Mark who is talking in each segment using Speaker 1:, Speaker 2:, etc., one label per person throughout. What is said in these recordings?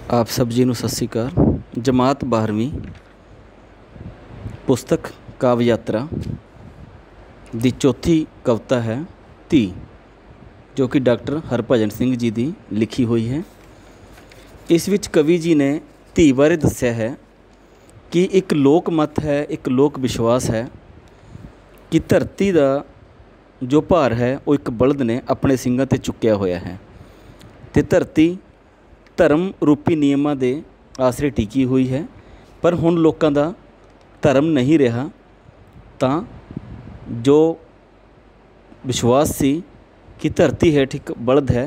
Speaker 1: आप सब जी नूं सत श्री अकाल। जमात 12वीं पुस्तक काव्य यात्रा दी चौथी कविता है धी, जो कि डॉक्टर हरभजन सिंह जी की लिखी हुई है। इस विच कवि जी ने धी बारे दस्या है कि एक लोक मत है, एक लोक विश्वास है कि धरती का जो भार है वो एक बलद ने अपने सिंगां ते चुक्या होया है ते धरती धर्म रूपी नियमां दे आसरे टिकी हुई है। पर हुण लोकां दा धर्म नहीं रहा, तां जो विश्वास सी कि धरती हेठ एक बलद है,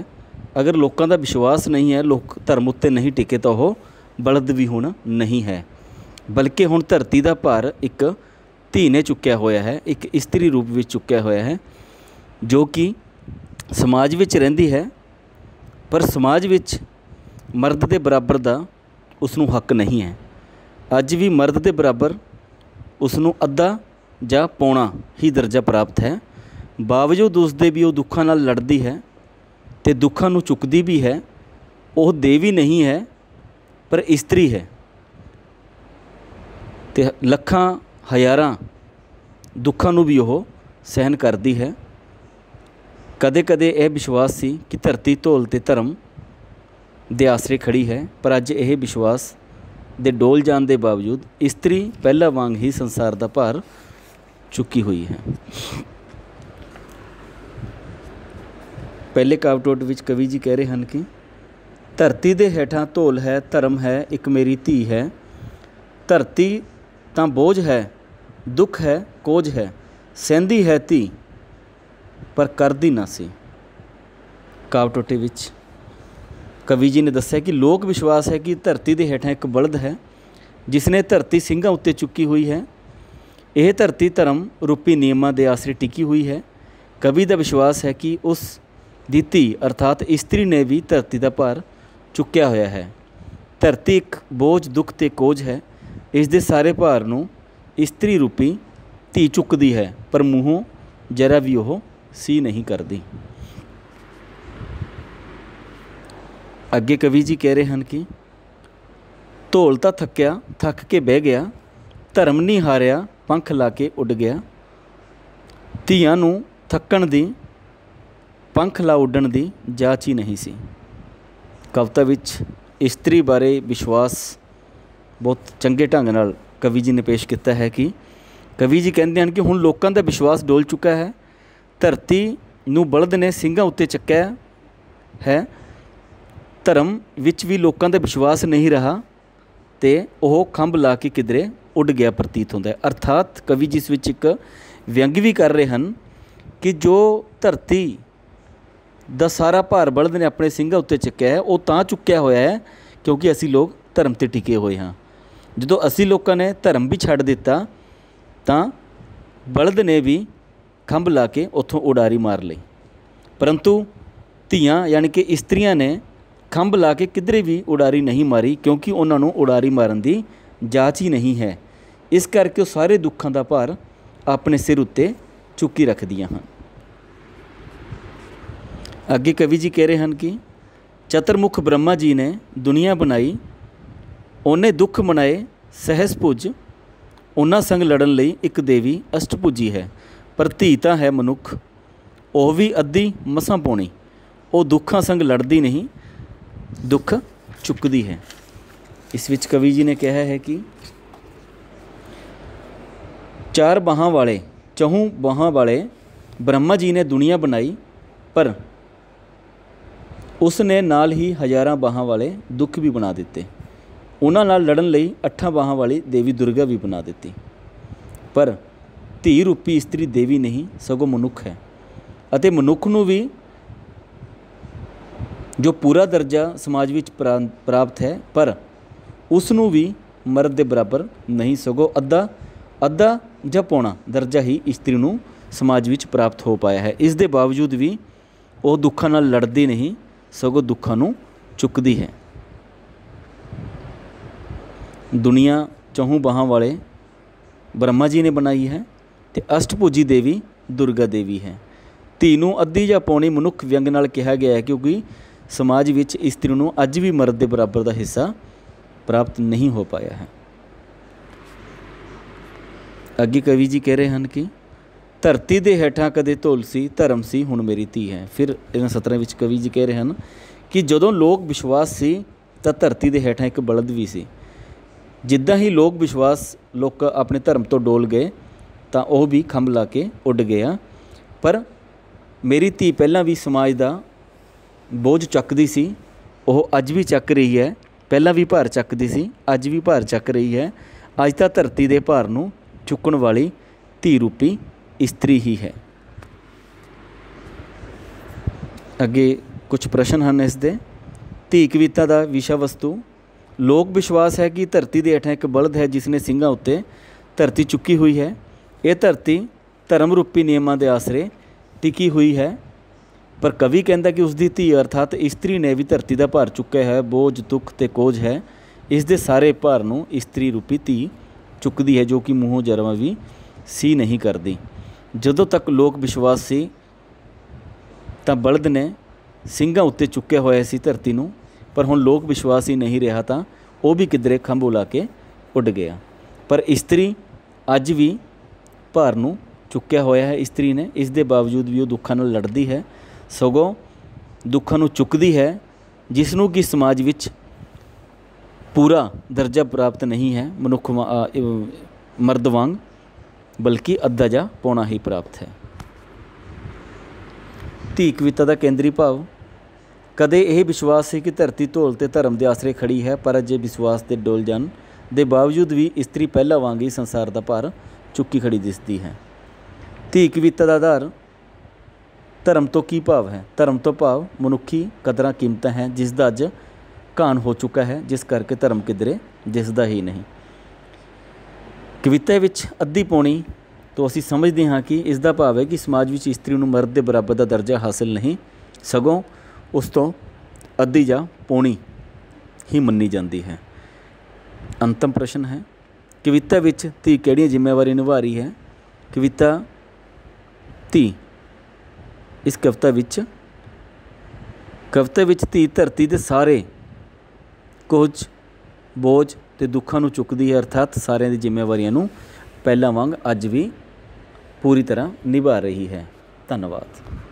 Speaker 1: अगर लोकां दा विश्वास नहीं है, लोक धर्म उत्ते नहीं टिके, तो वह बलद भी हुण नहीं है, बल्कि हुण धरती का भार एक धी ने चुक्या होया है, एक इस्त्री रूप में चुक्या होया है, जो कि समाज विच रहिंदी है। पर समाज विच मर्द के बराबर का उसनूं हक नहीं है। अज भी मर्द के बराबर उसनूं अद्धा जां पौना ही दर्जा प्राप्त है। बावजूद उसदे भी वो दुखों नाल लड़दी है ते दुखों नूं चुकदी भी है। वो देवी नहीं है पर इस्त्री है ते लखां हज़ारां दुखों नूं भी वो सहन करदी है। कदे कदे यह विश्वास सी कि धरती धौल ते धर्म दे आसरे खड़ी है, पर अज यह विश्वास दे डोल जाने के बावजूद इस्त्री पहला वांग ही संसार का भार चुकी हुई है। पहले कावटोट विच कवि जी कह रहे हैं कि धरती दे हेठां धौल है, धर्म है, एक मेरी धी है। धरती तां बोझ है, दुख है, कोझ है, सहंदी है धी पर करदी ना सी। कावटोटे विच कवि जी ने दस्या कि लोक विश्वास है कि धरती के हेठां एक बलद है जिसने धरती सिंघां उत्ते चुकी हुई है। यह धरती धर्म रूपी नियमां दे आसरे टिकी हुई है। कवि का विश्वास है कि उस दी धी अर्थात इस्त्री ने भी धरती का भार चुक्या होया है। धरती एक बोझ दुख ते कोझ है, इस दे सारे भार नूं इस्त्री रूपी धी चुकदी है, पर मूहों जरा भी वो सी नहीं करती। अगे कवि जी कह रहे हैं कि धौल तां थक्या थक के बह गया, धर्म नहीं हारिया पंख ला के उड़ गया। धीआं नूं थकण दी पंख ला उड्डण दी जाच ही नहीं सी। कविता विच इस्त्री बारे विश्वास बहुत चंगे ढंग नाल कवि जी ने पेश किया है कि कवि जी कहते हैं कि हुण लोकां दा विश्वास डोल चुका है। धरती नूं बलद ने सिंघां उत्ते चक्या है। धर्म विच भी लोगों का विश्वास नहीं रहा तो वह खंभ ला के किधरे उड़ गया प्रतीत होता है। अर्थात कवि जिस विच एक व्यंग भी कर रहे हैं कि जो धरती दा सारा भार बलद ने अपने सिंघां उत्ते चुक्या है, वो तां चुक्या होया है क्योंकि असी लोग धर्म ते टिके हुए हाँ। जो असी लोगों ने धर्म भी छड्ड दिता तां बलद ने भी खंभ ला के उत्थों उडारी मार ली। परंतु धीआं यानी कि इस्त्रियां ने खंभ ला के किधरे भी उडारी नहीं मारी, क्योंकि उन्होंने उडारी मारन की जाच ही नहीं है। इस करके सारे दुखों का भार अपने सिर उत्ते चुकी रखदियां हैं। अगे कवि जी कह रहे हैं कि चतुर्मुख ब्रह्मा जी ने दुनिया बनाई, उन्हें दुख मनाए सहज भुज, उन्हां संग लड़न लई एक देवी अष्टभुजी है। पर धी तां है मनुख, वह भी अद्धी मसां पाउणी, वो दुखां संग लड़दी नहीं, दुख चुकदी है। इस विच कवि जी ने कहा है कि चार बाहां वाले चहूँ बाहां वाले ब्रह्मा जी ने दुनिया बनाई, पर उसने नाल ही हज़ारां बाहां वाले दुख भी बना दिते। उन्हां नाल लड़न लई अठां बाहां वाली देवी दुर्गा भी बना दिती। पर धी रूपी इस्त्री देवी नहीं सगों मनुख है, अते मनुख नूं भी जो पूरा दर्जा समाज विच प्राप्त है, पर उसनूं भी मर्द के बराबर नहीं सगों अद्धा अद्धा जां पौना दर्जा ही इस्त्री नूं समाज विच प्राप्त हो पाया है। इस दे बावजूद भी वो दुखों नाल लड़दी नहीं सगों दुखों नूं चुकदी है। दुनिया चहूँ बाहां वाले ब्रह्मा जी ने बनाई है ते अष्टभुजी देवी दुर्गा देवी है। धी नूं अद्धी जां पौनी मनुख व्यंग नाल कहा गया है, क्योंकि समाज विच इस्त्री नूं अज भी मर्द के बराबर का हिस्सा प्राप्त नहीं हो पाया है। अगे कवि जी कह रहे हैं कि धरती दे हेठां कदे धौल सी धर्म सी हुण मेरी धी है। फिर इन्हां सतरां विच कवि जी कह रहे हैं कि जदों लोक विश्वास सी तां धरती दे हेठां एक बलद भी सी। जिद्दां ही लोक विश्वास लोग अपने धर्म तो डोल गए तां ओह भी खंभ ला के उड़ गया। पर मेरी धी पहलां भी समाज का बोझ चकदी सी, ओह अज भी चक रही है। पहलां भी भार चकदी सी, अज भी भार चक रही है। अज तां धरती दे भार नूं चुकण वाली धी रूपी इस्त्री ही है। अगे कुछ प्रश्न हैं इस दे। धी कविता का विषय वस्तु। लोक विश्वास है कि धरती के हेठां एक बलद है जिसने ਸਿੰਘਾਂ उत्ते धरती चुकी हुई है। यह धरती धर्म रूपी नियमां दे आसरे टिकी हुई है। पर कवि कहता कि उसकी धी अर्थात इस्त्री ने भी धरती का भार चुक्या है। बोझ दुख ते कोझ है, इस दे सारे भार नूं इस्त्री रूपी धी चुकदी है, जो कि मूँहों जरवा भी सी नहीं करती। जदों तक लोक विश्वास सी तां बलद ने ਸਿੰਘਾਂ उत्ते चुक्या होया सी धरती नूं, पर हुण लोक विश्वास ही नहीं रहा तां वह भी किधरे खंभ उला के उड़ गया। पर इस्त्री अज भी भार नूं चुक्या होया है। इस्त्री ने इस दे बावजूद भी वो दुखां नाल लड़दी है, सगों दुखां नूं चुकदी है, जिसनूं कि समाज विच पूरा दर्जा प्राप्त नहीं है मनुख मर्द वांग, बल्कि अद्धा जा पौना ही प्राप्त है। धी कविता का केंद्री भाव। कदे यह विश्वास है कि धरती धौल ते धर्म के आसरे खड़ी है, पर अजे विश्वास के डोल जान के बावजूद भी इस्त्री पहला वांग ही संसार का भार चुकी खड़ी दिसती है। धी कविता का आधार धर्म तो की भाव है। धर्म तो भाव मनुखी कदरां कीमतां हैं जिसका अज घान हो चुका है, जिस करके धर्म किधरे दिसदा ही नहीं। कविता विच अद्धी पौनी तो असी समझते हाँ कि इसका भाव है कि समाज विच इस्त्री नूं मर्द के बराबर का दर्जा हासिल नहीं, सगों उस तो अद्धी जा पौनी ही मन्नी जाती है। अंतिम प्रश्न है, कविता विच धी किहड़ियां जिम्मेवारी निभा रही है। कविता धी इस कविता विच धी धरती के सारे कुछ बोझ ते दुखां नूं चुकदी है, अर्थात सारियां दी जिम्मेवारियां नूं पहलां वांग अज भी पूरी तरह निभा रही है। धन्यवाद।